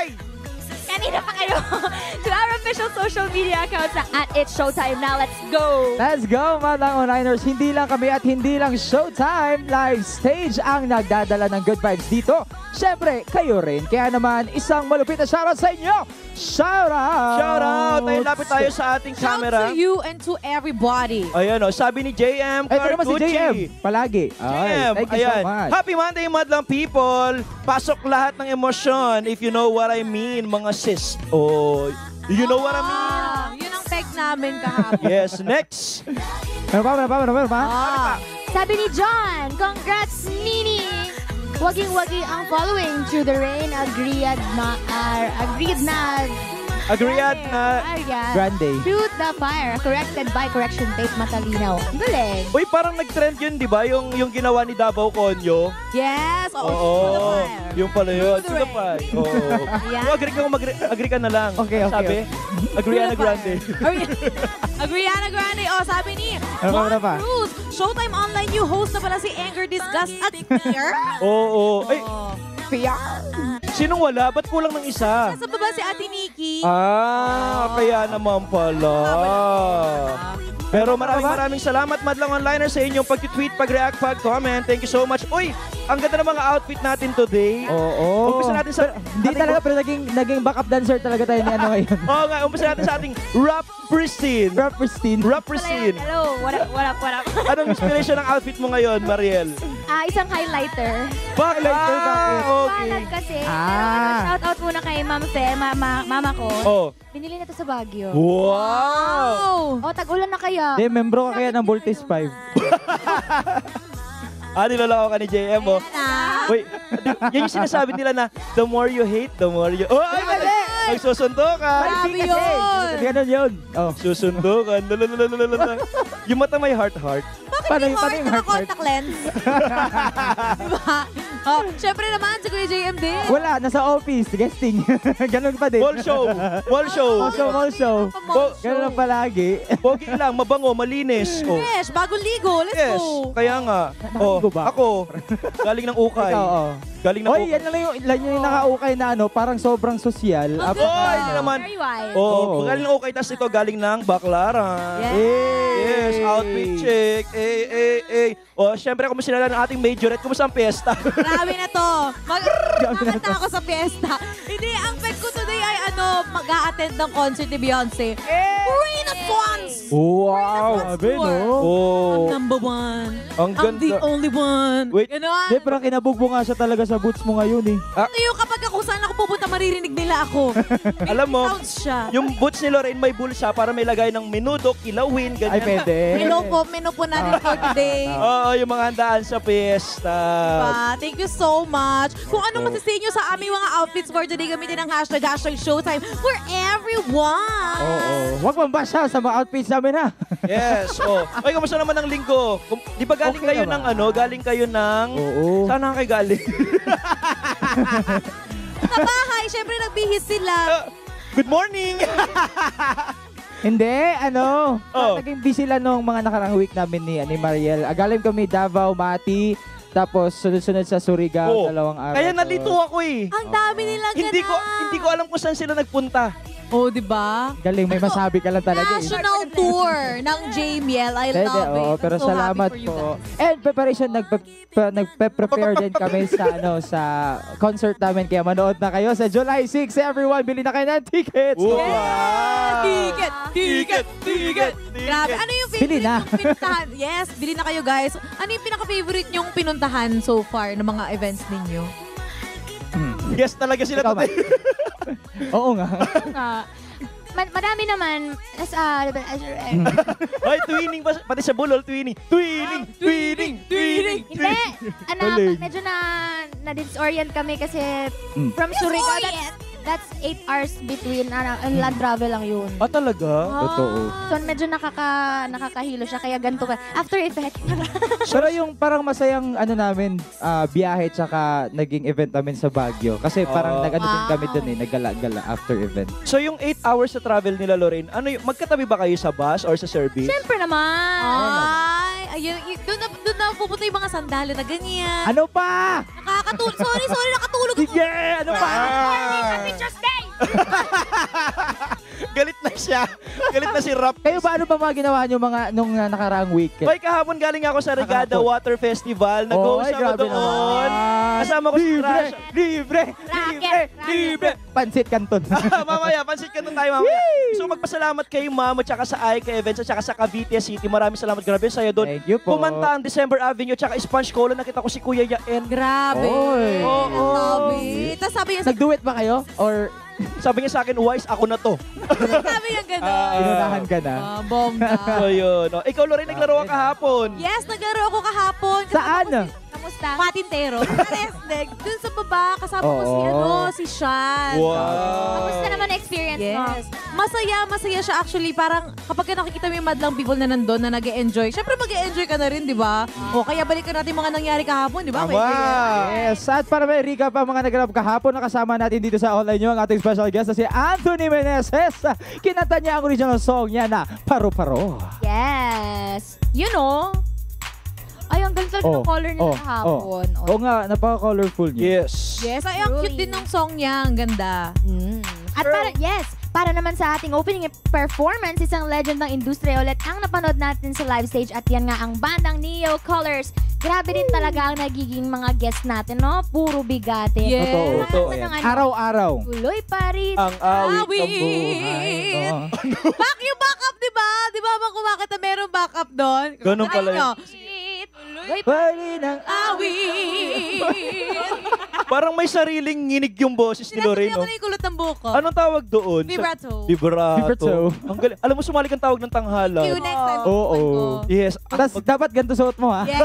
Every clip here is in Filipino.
Bye! Kanina pa kayo to our official social media accounts at It's Showtime now. Let's go! Let's go, Madlang Onliners! Hindi lang kami at hindi lang Showtime Live Stage ang nagdadala ng good vibes dito. Siyempre, kayo rin. Kaya naman, isang malupit na shoutout sa inyo! Shoutout! Shoutout! Tayo lapit tayo sa ating camera. Shout to you and to everybody. Ayan o, sabi ni JM Ito naman si Cartucci. JM. Palagi. JM, Thank you so ayan. much. Happy Monday, Madlang people! Pasok lahat ng emosyon, if you know what I mean, mga sis. Oh, you know what I mean? Yun ang peg namin kahapon. Yes, next. Meron pa? Sabi ni John, congrats Nini! Waging-wagi ang following through the rain. Agreed na Grande. Shoot the fire. Corrected by correction tape matalinaw. Ang galing. Uy, parang nag-trend yun, di ba? Yung ginawa ni Davao Conyo. Yes. Oo. Yung pala yun. To the To the fire. Oo. Yeah. Agree ka na lang. Okay. Sabi, Agriana Grande. Agriana Grande. Oh, sabi ni Ano pa? Juan Cruz. Showtime Online new host na pala si Anger Disgust at Fear. Oo. Ay, PR. sinong wala? Ba't kulang ng isa? Nasa baba si Ate Nikki. Kaya naman pala. Pero maraming salamat, Madlang Onliners, sa inyong pag-tweet, pag-react, pag-comment. Thank you so much. Uy, ang ganda ng mga outfit natin today. Oo. Umpisa natin sa... Hindi talaga, pero naging backup dancer talaga tayo ni ano ngayon. Oo nga, umpisa natin sa ating Rap Pristine. Rap pristine. Rap Pristine. Hello. What up? Anong inspiration ng outfit mo ngayon, Mariel? Isang highlighter. Bakit? Okay. Balag kasi. Ah. Shout out muna kay Ma'am Fe, mama ko. Oh. Binili na to sa Baguio. Wow! Oh, tag-ulan na kaya. Hindi, membro ka kaya ng Voltes 5. Niloloko ka ni JM, oh. Wait, yan yung sinasabi nila na, the more you hate, the more you... Oh, ay, mali! Nagsusundo ka! Grabe yun. Ganun yun. Oh. Susundo ka. Lalalala. Yung mata may heart-heart. Paano yung yung heart? heart? Contact lens. Diba? Oh, syempre naman, si Kuya JM din. Wala, nasa office, guesting. Ganun pa din. Wall show. Wall show. Mall show. Ganun lang palagi. Pogi lang, mabango, malinis. Oh. Fresh, bagong ligo. Let's Yes, go. kaya nga. Oh, Nakaligo ba? ako, galing ng ukay. Oo. Galing ng Oy, ukay. yan lang yung nakaukay na ano, parang sobrang sosyal. Okay. Oy, hindi naman. Very wise. Oh, Oo. galing ng ukay, tas ito galing ng Baclaran. Yes, outfit check. Oh, syempre, kumusta na ang ating majorette? Kumusta ang fiesta? Grabe na to. Magkakanta ako sa fiesta. Hindi, ang peg ko today ay mag-a-attend ng concert ni Beyonce. Rain at Swans! Wow! Let's Sabi, tour. no? Oh, Number one. ang I'm the ganda. only one. Wait. Ganon. Hindi, parang kinabugbo nga siya talaga sa boots mo ngayon eh. Ito yung kapag kung saan ako pupunta, maririnig nila ako. Alam mo, Sounds siya. yung boots ni Lorraine may bulsa para may lagay ng minudo, kilawin, ganyan. Ay, pwede. Menu po natin for today. Oo, yung mga handaan sa fiesta. Thank you so much. Kung anong masasay nyo sa aming mga outfits for today, gamitin ang hashtag Showtime for everyone. Oo. Huwag mambasa sa mga outfits namin ha. Yes. Oh. Ay, kamusta naman ang linggo? Di ba galing Okay kayo naman. ng galing kayo ng... Oo. Saan na kayo galing? Sa bahay, syempre nagbihis sila. Good morning! Hindi, Oh. naging busy lang nung mga nakarang week namin ni Mariel. Galing kami Davao, Mati, tapos sunod-sunod sa Surigao, 2 araw. Kaya nalito ako eh. Ang dami nilang Hindi ko alam kung saan sila nagpunta. Oh, di ba? Galing, may masabi ka lang talaga eh. National tour ng JML. I Pwede, love it. oo, pero I'm so salamat happy for you po. guys. And preparation, nagpe-prepare din kami sa concert namin. Kaya manood na kayo sa July 6. Everyone, bili na kayo ng tickets. Wow! Ticket! Grabe. Ano yung Bili favorite na. yung pinuntahan? Yes, bili na kayo guys. Ano yung pinaka-favorite nyong pinuntahan so far ng mga events ninyo? Yes talaga sila Ikaw ba? today. Oo nga. Madami naman. Ay, twinning pa. Pati sa bulol, twinning. Twinning! Hindi. Galing. Medyo na-disorient kami kasi Mm. from Surigao, that's 8 hours between land travel lang yun. Ah, talaga? Totoo. So medyo nakakahilo siya kaya ganito ka. After effect. Pero yung parang masayang namin, biyahe tsaka naging event namin sa Baguio. Kasi parang din kami dun eh, naggala-gala after event. So yung 8 hours sa travel nila, Lorraine, magkatabi ba kayo sa bus or sa service? Siyempre naman. Ay, ayun, doon na pupunta yung mga sandalo na ganyan. Ano pa? Sorry, nakatulog ako. Sige, ano pa? Happy Tuesday! Galit na siya. Galit na si Rap. Kayo ba, ano pa mga ginawa nyo nung nakaraang weekend? Hoy, kahapon galing ako sa Regada Kahapon. Water Festival. Nag-host Oy, ako grabe doon. naman. Kasama ko si Libre, Crash. libre, libre, libre. Pansit Canton. Mamaya, pansit ka nun tayo mamaya. So magpasalamat kay Ma'am at saka sa Aika Events at saka sa Cavite City. Maraming salamat. Grabe sa'yo doon. Thank you po. Kumanta ang December Avenue at saka Sponge Cola. Nakita ko si Kuya Yaen. Grabe. Oy. Oo. Sabi. Tapos sabi niya, Nag-duet ba kayo? Or Sabi niya sa akin, Wise, ako na to. sabi niya gano'n. inunahan ka na? Bongga. So yun. Oh, ikaw, Lorraine, naglaro ka kahapon. Yes, naglaro ako kahapon. Saan? Kamusta? Patintero. Resdeg. Dun sa baba, kasama ko si, Oo. si Sean. Kamusta naman ang experience mo? Yes. Masaya siya actually. Parang kapag nakikita mo yung madlang people na nandun na nag-e-enjoy, syempre mag-e-enjoy ka na rin, di ba? O kaya balikan natin mga nangyari kahapon, di ba? Tama. Yes, at para may recap ang mga naganap kahapon, nakasama natin dito sa online nyo ang ating special guest na si Anthony Meneses. Kinanta niya ang original song niya na Paro-Paro. Yes. You know, ay, ang ganda ng color nila kahapon. Oo nga, napaka-colorful niya. Yes. Yes, ay ang cute din ng song niya. Ang ganda. At para naman sa ating opening performance, isang legend ng industriya ulit ang napanood natin sa live stage at yan nga ang bandang Neo Colors. Grabe din talaga ang nagiging mga guests natin, no? Puro bigate. Yes. Totoo. Ng ano, Araw-araw. Tuloy Paris. Ang awit ng Awit. buhay. Oo. Back yung backup, di ba? Di ba bang kumakit na merong backup doon? Ganun pala Try nyo. Tuloy Bali ng Awit. Parang may sariling nginig yung boses ni Sinatuloy Lorraine. ako No? na yung kulot ng buhok ko. Anong tawag doon? Vibrato. Vibrato. Ang galing. Alam mo, sumali kang tawag ng tanghala. See you next time. Oo. Yes. Tas dapat ganito suot mo, ha? Yes.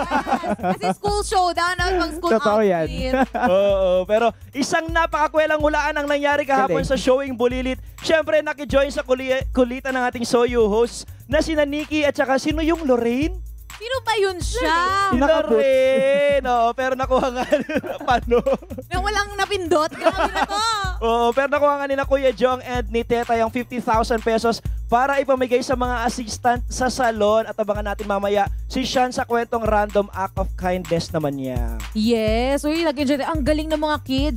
Kasi school showdown ang pag school Totoo yan. outfit. Oo, pero isang napakakwelang hulaan ang nangyari kahapon Galing. sa showing Bulilit. Siyempre, nakijoin sa kulitan ng ating Soyu host na sina Nikki at saka sino yung Lorraine? Sino ba yun siya? Si Nakabot. Lorraine. Oo, pero nakuha nga paano? Nang walang napindot. Grabe na to. Oo, pero nakuha nga ni na Kuya Jong and ni Teta yung 50,000 pesos para ipamigay sa mga assistant sa salon at abangan natin mamaya si Sean sa kwentong random act of kindness naman niya. Yes. Uy, nag-enjoy. Ang galing ng mga kids.